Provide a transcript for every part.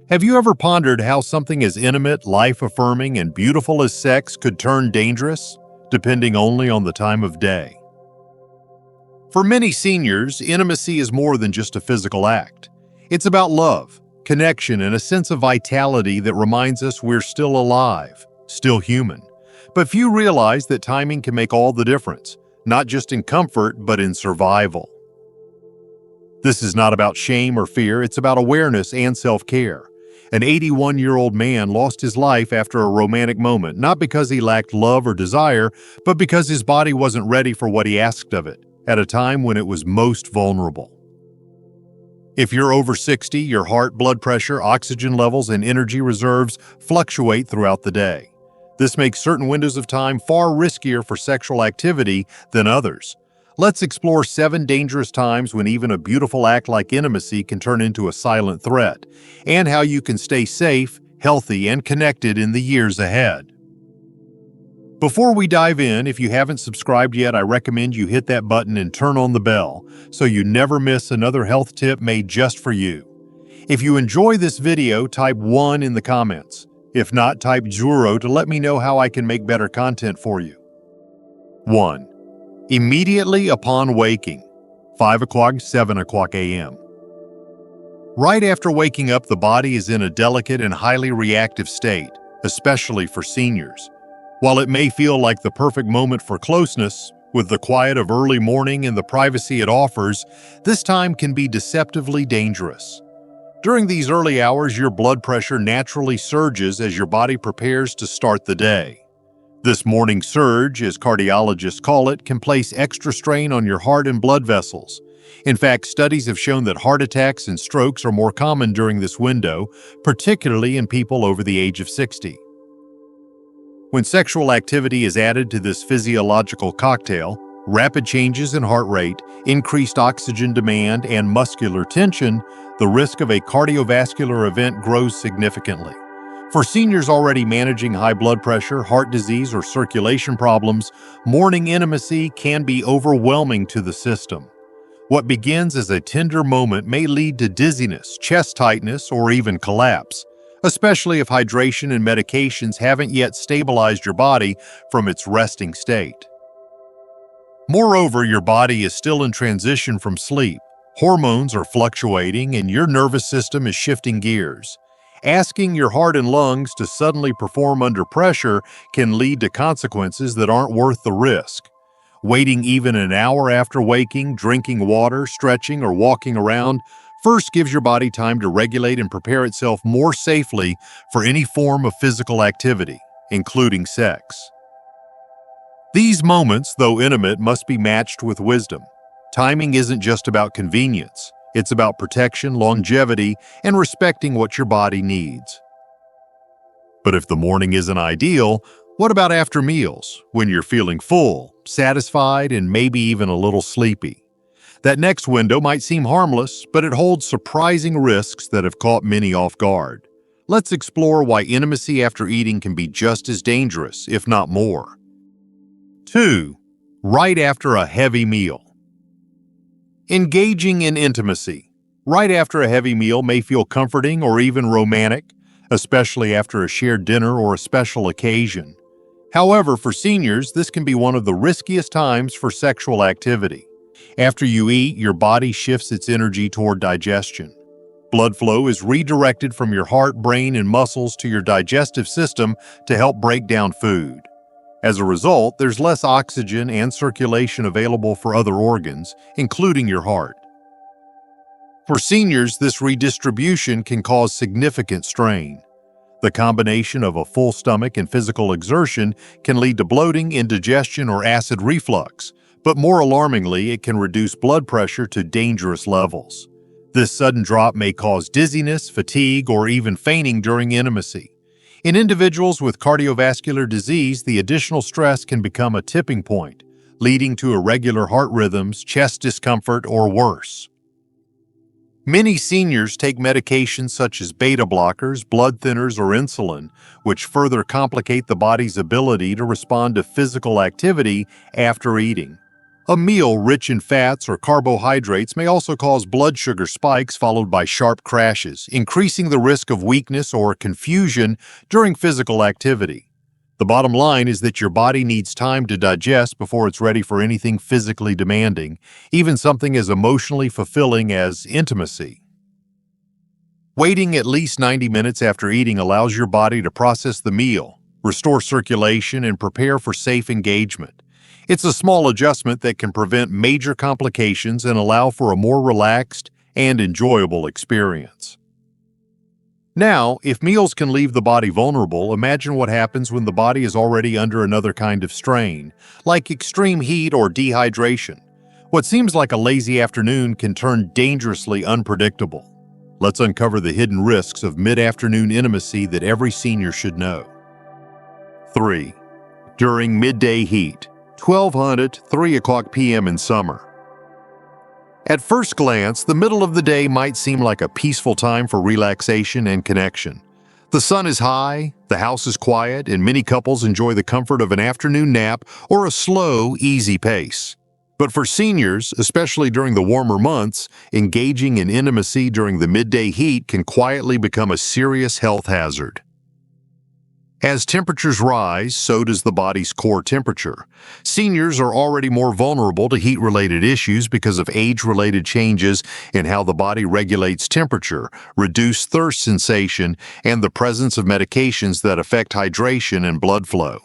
Have you ever pondered how something as intimate, life-affirming, and beautiful as sex could turn dangerous, depending only on the time of day? For many seniors, intimacy is more than just a physical act. It's about love, connection, and a sense of vitality that reminds us we're still alive, still human. But few realize that timing can make all the difference, not just in comfort, but in survival. This is not about shame or fear, it's about awareness and self-care. An 81-year-old man lost his life after a romantic moment, not because he lacked love or desire, but because his body wasn't ready for what he asked of it, at a time when it was most vulnerable. If you're over 60, your heart, blood pressure, oxygen levels, and energy reserves fluctuate throughout the day. This makes certain windows of time far riskier for sexual activity than others. Let's explore 7 dangerous times when even a beautiful act like intimacy can turn into a silent threat, and how you can stay safe, healthy, and connected in the years ahead. Before we dive in, if you haven't subscribed yet, I recommend you hit that button and turn on the bell so you never miss another health tip made just for you. If you enjoy this video, type 1 in the comments. If not, type 0 to let me know how I can make better content for you. 1. Immediately upon waking, 5 o'clock, 7 o'clock a.m. Right after waking up, the body is in a delicate and highly reactive state, especially for seniors. While it may feel like the perfect moment for closeness, with the quiet of early morning and the privacy it offers, this time can be deceptively dangerous. During these early hours, your blood pressure naturally surges as your body prepares to start the day. This morning surge, as cardiologists call it, can place extra strain on your heart and blood vessels. In fact, studies have shown that heart attacks and strokes are more common during this window, particularly in people over the age of 60. When sexual activity is added to this physiological cocktail, rapid changes in heart rate, increased oxygen demand, and muscular tension, the risk of a cardiovascular event grows significantly. For seniors already managing high blood pressure, heart disease, or circulation problems, morning intimacy can be overwhelming to the system. What begins as a tender moment may lead to dizziness, chest tightness, or even collapse, especially if hydration and medications haven't yet stabilized your body from its resting state. Moreover, your body is still in transition from sleep. Hormones are fluctuating and your nervous system is shifting gears. Asking your heart and lungs to suddenly perform under pressure can lead to consequences that aren't worth the risk. Waiting even an hour after waking, drinking water, stretching, or walking around first gives your body time to regulate and prepare itself more safely for any form of physical activity, including sex. These moments, though intimate, must be matched with wisdom. Timing isn't just about convenience. It's about protection, longevity, and respecting what your body needs. But if the morning isn't ideal, what about after meals, when you're feeling full, satisfied, and maybe even a little sleepy? That next window might seem harmless, but it holds surprising risks that have caught many off guard. Let's explore why intimacy after eating can be just as dangerous, if not more. 2. Right after a heavy meal. Engaging in intimacy right after a heavy meal may feel comforting or even romantic, especially after a shared dinner or a special occasion. However, for seniors, this can be one of the riskiest times for sexual activity. After you eat, your body shifts its energy toward digestion. Blood flow is redirected from your heart, brain, and muscles to your digestive system to help break down food. As a result, there's less oxygen and circulation available for other organs, including your heart. For seniors, this redistribution can cause significant strain. The combination of a full stomach and physical exertion can lead to bloating, indigestion, or acid reflux, but more alarmingly, it can reduce blood pressure to dangerous levels. This sudden drop may cause dizziness, fatigue, or even fainting during intimacy. In individuals with cardiovascular disease, the additional stress can become a tipping point, leading to irregular heart rhythms, chest discomfort, or worse. Many seniors take medications such as beta blockers, blood thinners, or insulin, which further complicate the body's ability to respond to physical activity after eating. A meal rich in fats or carbohydrates may also cause blood sugar spikes followed by sharp crashes, increasing the risk of weakness or confusion during physical activity. The bottom line is that your body needs time to digest before it's ready for anything physically demanding, even something as emotionally fulfilling as intimacy. Waiting at least 90 minutes after eating allows your body to process the meal, restore circulation, and prepare for safe engagement. It's a small adjustment that can prevent major complications and allow for a more relaxed and enjoyable experience. Now, if meals can leave the body vulnerable, imagine what happens when the body is already under another kind of strain, like extreme heat or dehydration. What seems like a lazy afternoon can turn dangerously unpredictable. Let's uncover the hidden risks of mid-afternoon intimacy that every senior should know. 3. During midday heat, 1200 to 3 o'clock p.m. in summer. At first glance, the middle of the day might seem like a peaceful time for relaxation and connection. The sun is high, the house is quiet, and many couples enjoy the comfort of an afternoon nap or a slow, easy pace. But for seniors, especially during the warmer months, engaging in intimacy during the midday heat can quietly become a serious health hazard. As temperatures rise, so does the body's core temperature. Seniors are already more vulnerable to heat-related issues because of age-related changes in how the body regulates temperature, reduced thirst sensation, and the presence of medications that affect hydration and blood flow.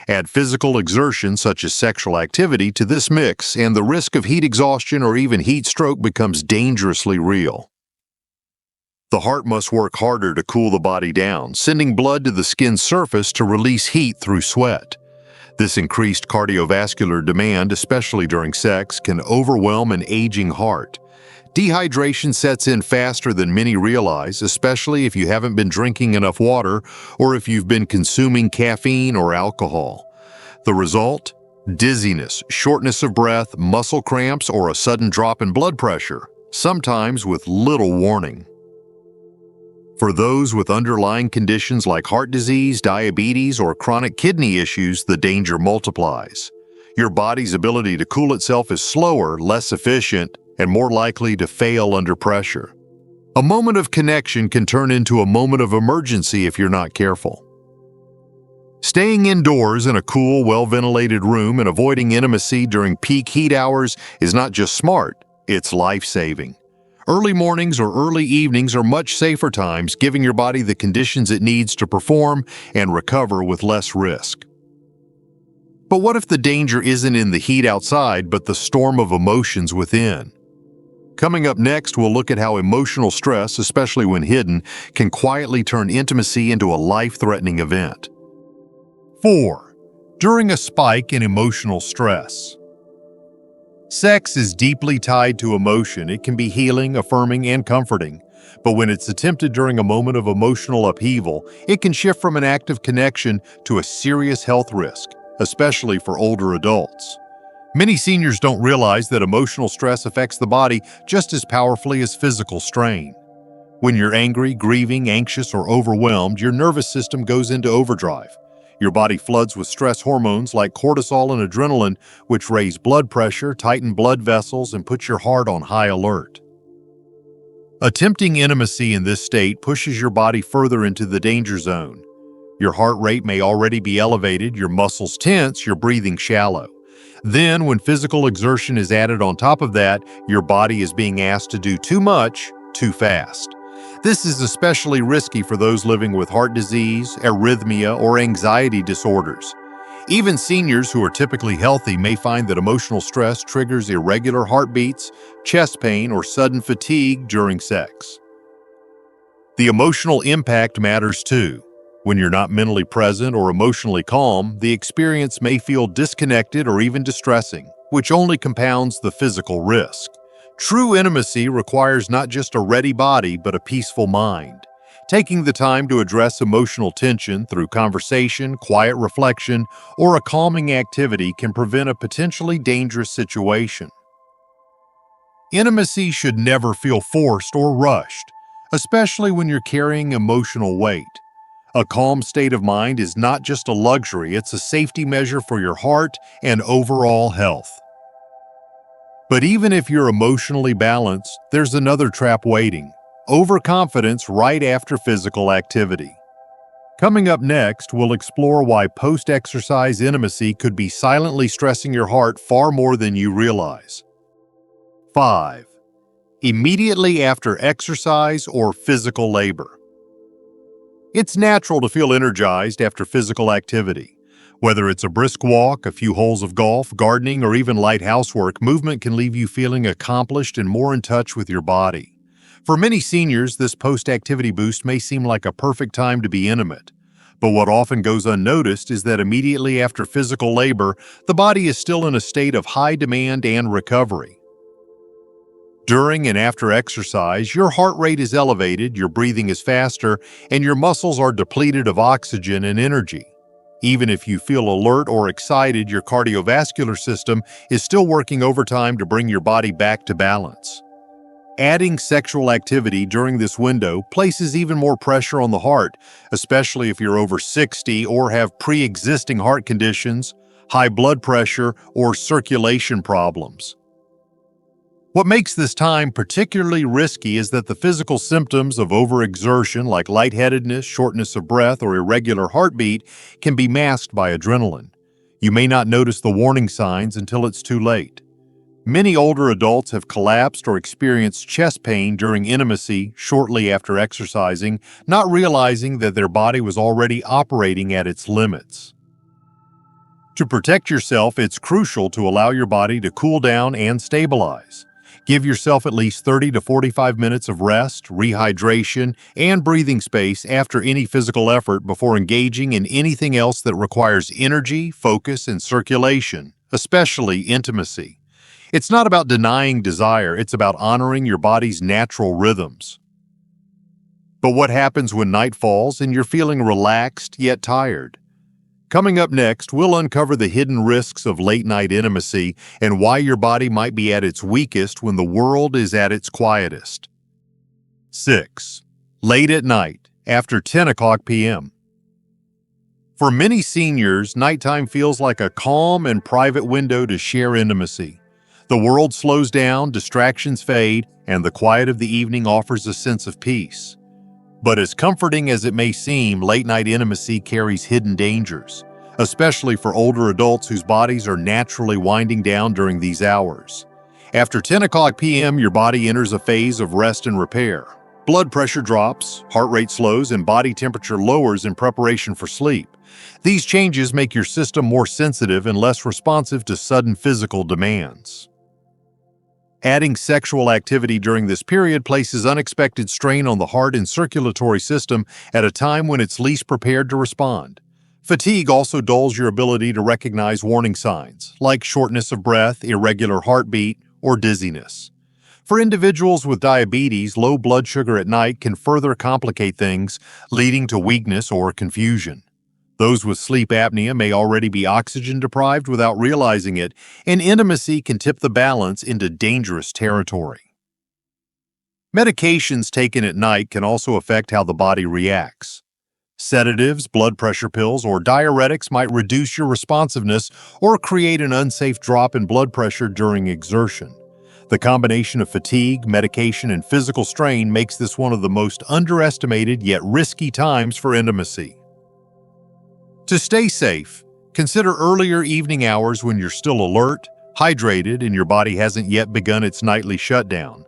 Add physical exertion such as sexual activity to this mix, and the risk of heat exhaustion or even heat stroke becomes dangerously real. The heart must work harder to cool the body down, sending blood to the skin's surface to release heat through sweat. This increased cardiovascular demand, especially during sex, can overwhelm an aging heart. Dehydration sets in faster than many realize, especially if you haven't been drinking enough water or if you've been consuming caffeine or alcohol. The result? Dizziness, shortness of breath, muscle cramps, or a sudden drop in blood pressure, sometimes with little warning. For those with underlying conditions like heart disease, diabetes, or chronic kidney issues, the danger multiplies. Your body's ability to cool itself is slower, less efficient, and more likely to fail under pressure. A moment of connection can turn into a moment of emergency if you're not careful. Staying indoors in a cool, well-ventilated room and avoiding intimacy during peak heat hours is not just smart, it's life-saving. Early mornings or early evenings are much safer times, giving your body the conditions it needs to perform and recover with less risk. But what if the danger isn't in the heat outside, but the storm of emotions within? Coming up next, we'll look at how emotional stress, especially when hidden, can quietly turn intimacy into a life-threatening event. 4. During a spike in emotional stress. Sex is deeply tied to emotion. It can be healing, affirming, and comforting. But when it's attempted during a moment of emotional upheaval, it can shift from an act of connection to a serious health risk, especially for older adults. Many seniors don't realize that emotional stress affects the body just as powerfully as physical strain. When you're angry, grieving, anxious, or overwhelmed, your nervous system goes into overdrive. Your body floods with stress hormones like cortisol and adrenaline, which raise blood pressure, tighten blood vessels, and put your heart on high alert. Attempting intimacy in this state pushes your body further into the danger zone. Your heart rate may already be elevated, your muscles tense, your breathing shallow. Then, when physical exertion is added on top of that, your body is being asked to do too much, too fast. This is especially risky for those living with heart disease, arrhythmia, or anxiety disorders. Even seniors who are typically healthy may find that emotional stress triggers irregular heartbeats, chest pain, or sudden fatigue during sex. The emotional impact matters too. When you're not mentally present or emotionally calm, the experience may feel disconnected or even distressing, which only compounds the physical risk. True intimacy requires not just a ready body, but a peaceful mind. Taking the time to address emotional tension through conversation, quiet reflection, or a calming activity can prevent a potentially dangerous situation. Intimacy should never feel forced or rushed, especially when you're carrying emotional weight. A calm state of mind is not just a luxury, it's a safety measure for your heart and overall health. But even if you're emotionally balanced, there's another trap waiting: overconfidence right after physical activity. Coming up next, we'll explore why post-exercise intimacy could be silently stressing your heart far more than you realize. 5. Immediately after exercise or physical labor. It's natural to feel energized after physical activity. Whether it's a brisk walk, a few holes of golf, gardening, or even light housework, movement can leave you feeling accomplished and more in touch with your body. For many seniors, this post-activity boost may seem like a perfect time to be intimate. But what often goes unnoticed is that immediately after physical labor, the body is still in a state of high demand and recovery. During and after exercise, your heart rate is elevated, your breathing is faster, and your muscles are depleted of oxygen and energy. Even if you feel alert or excited, your cardiovascular system is still working overtime to bring your body back to balance. Adding sexual activity during this window places even more pressure on the heart, especially if you're over 60 or have pre-existing heart conditions, high blood pressure, or circulation problems. What makes this time particularly risky is that the physical symptoms of overexertion like lightheadedness, shortness of breath, or irregular heartbeat can be masked by adrenaline. You may not notice the warning signs until it's too late. Many older adults have collapsed or experienced chest pain during intimacy shortly after exercising, not realizing that their body was already operating at its limits. To protect yourself, it's crucial to allow your body to cool down and stabilize. Give yourself at least 30 to 45 minutes of rest, rehydration, and breathing space after any physical effort before engaging in anything else that requires energy, focus, and circulation, especially intimacy. It's not about denying desire, it's about honoring your body's natural rhythms. But what happens when night falls and you're feeling relaxed yet tired? Coming up next, we'll uncover the hidden risks of late-night intimacy and why your body might be at its weakest when the world is at its quietest. 6. Late at night, after 10 o'clock p.m. For many seniors, nighttime feels like a calm and private window to share intimacy. The world slows down, distractions fade, and the quiet of the evening offers a sense of peace. But as comforting as it may seem, late-night intimacy carries hidden dangers, especially for older adults whose bodies are naturally winding down during these hours. After 10 o'clock p.m., your body enters a phase of rest and repair. Blood pressure drops, heart rate slows, and body temperature lowers in preparation for sleep. These changes make your system more sensitive and less responsive to sudden physical demands. Adding sexual activity during this period places unexpected strain on the heart and circulatory system at a time when it's least prepared to respond. Fatigue also dulls your ability to recognize warning signs, like shortness of breath, irregular heartbeat, or dizziness. For individuals with diabetes, low blood sugar at night can further complicate things, leading to weakness or confusion. Those with sleep apnea may already be oxygen deprived without realizing it, and intimacy can tip the balance into dangerous territory. Medications taken at night can also affect how the body reacts. Sedatives, blood pressure pills, or diuretics might reduce your responsiveness or create an unsafe drop in blood pressure during exertion. The combination of fatigue, medication, and physical strain makes this one of the most underestimated yet risky times for intimacy. To stay safe, consider earlier evening hours when you're still alert, hydrated, and your body hasn't yet begun its nightly shutdown.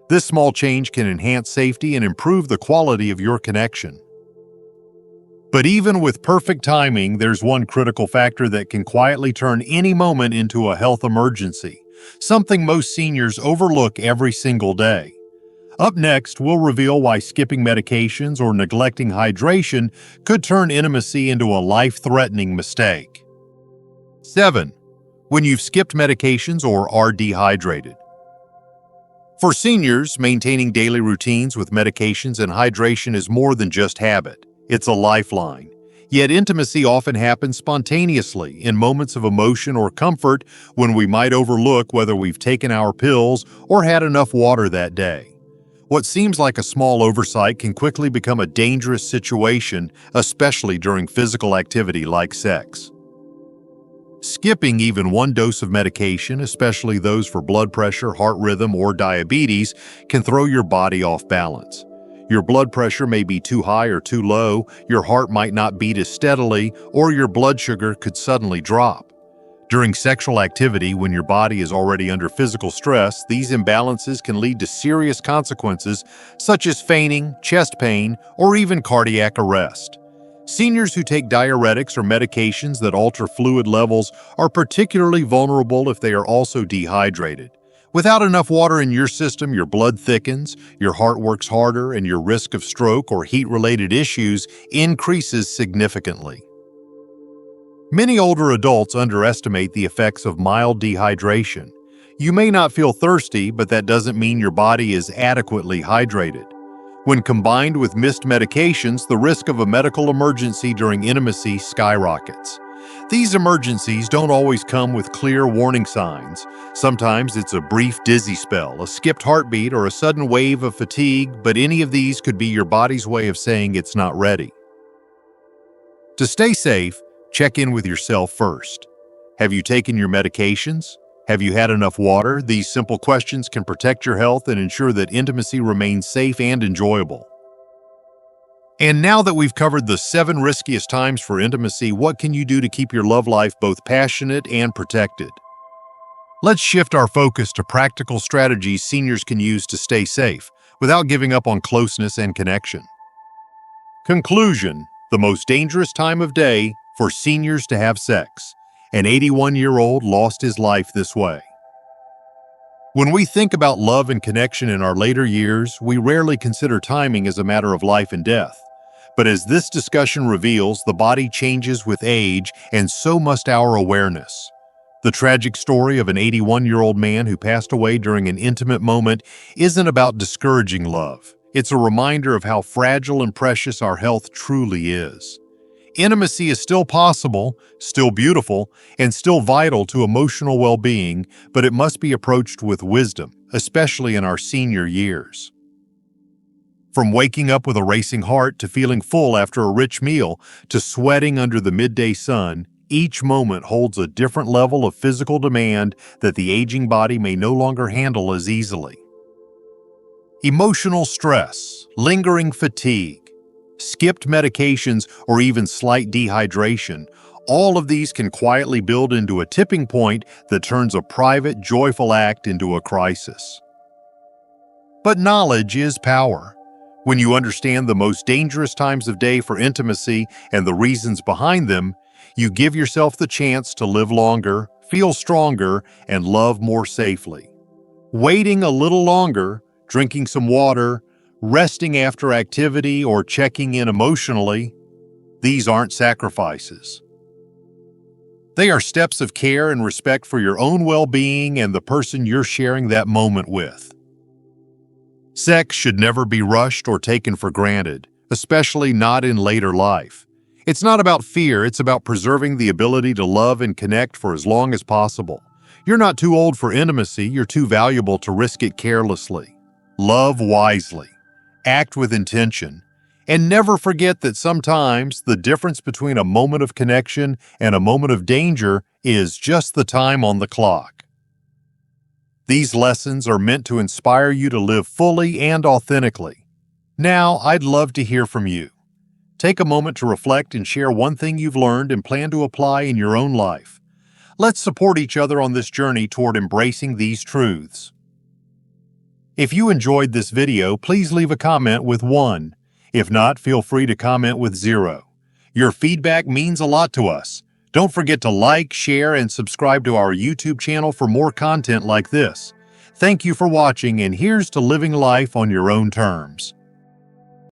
This small change can enhance safety and improve the quality of your connection. But even with perfect timing, there's one critical factor that can quietly turn any moment into a health emergency, something most seniors overlook every single day. Up next, we'll reveal why skipping medications or neglecting hydration could turn intimacy into a life-threatening mistake. 7. When you've skipped medications or are dehydrated. For seniors, maintaining daily routines with medications and hydration is more than just habit. It's a lifeline. Yet intimacy often happens spontaneously in moments of emotion or comfort when we might overlook whether we've taken our pills or had enough water that day. What seems like a small oversight can quickly become a dangerous situation, especially during physical activity like sex. Skipping even one dose of medication, especially those for blood pressure, heart rhythm, or diabetes, can throw your body off balance. Your blood pressure may be too high or too low, your heart might not beat as steadily, or your blood sugar could suddenly drop. During sexual activity, when your body is already under physical stress, these imbalances can lead to serious consequences such as fainting, chest pain, or even cardiac arrest. Seniors who take diuretics or medications that alter fluid levels are particularly vulnerable if they are also dehydrated. Without enough water in your system, your blood thickens, your heart works harder, and your risk of stroke or heat-related issues increases significantly. Many older adults underestimate the effects of mild dehydration. You may not feel thirsty, but that doesn't mean your body is adequately hydrated. When combined with missed medications, the risk of a medical emergency during intimacy skyrockets. These emergencies don't always come with clear warning signs. Sometimes it's a brief dizzy spell, a skipped heartbeat, or a sudden wave of fatigue, but any of these could be your body's way of saying it's not ready. To stay safe, check in with yourself first. Have you taken your medications? Have you had enough water? These simple questions can protect your health and ensure that intimacy remains safe and enjoyable. And now that we've covered the 7 riskiest times for intimacy, what can you do to keep your love life both passionate and protected? Let's shift our focus to practical strategies seniors can use to stay safe without giving up on closeness and connection. Conclusion: the most dangerous time of day for seniors to have sex. An 81-year-old lost his life this way. When we think about love and connection in our later years, we rarely consider timing as a matter of life and death. But as this discussion reveals, the body changes with age, and so must our awareness. The tragic story of an 81-year-old man who passed away during an intimate moment isn't about discouraging love. It's a reminder of how fragile and precious our health truly is. Intimacy is still possible, still beautiful, and still vital to emotional well-being, but it must be approached with wisdom, especially in our senior years. From waking up with a racing heart to feeling full after a rich meal to sweating under the midday sun, each moment holds a different level of physical demand that the aging body may no longer handle as easily. Emotional stress, lingering fatigue, skipped medications, or even slight dehydration, all of these can quietly build into a tipping point that turns a private, joyful act into a crisis. But knowledge is power. When you understand the most dangerous times of day for intimacy and the reasons behind them, you give yourself the chance to live longer, feel stronger, and love more safely. Waiting a little longer, drinking some water, resting after activity, or checking in emotionally, these aren't sacrifices. They are steps of care and respect for your own well-being and the person you're sharing that moment with. Sex should never be rushed or taken for granted, especially not in later life. It's not about fear, it's about preserving the ability to love and connect for as long as possible. You're not too old for intimacy, you're too valuable to risk it carelessly. Love wisely. Act with intention, and never forget that sometimes the difference between a moment of connection and a moment of danger is just the time on the clock. These lessons are meant to inspire you to live fully and authentically. Now, I'd love to hear from you. Take a moment to reflect and share one thing you've learned and plan to apply in your own life. Let's support each other on this journey toward embracing these truths. If you enjoyed this video, please leave a comment with 1. If not, feel free to comment with 0. Your feedback means a lot to us. Don't forget to like, share, and subscribe to our YouTube channel for more content like this. Thank you for watching, and here's to living life on your own terms.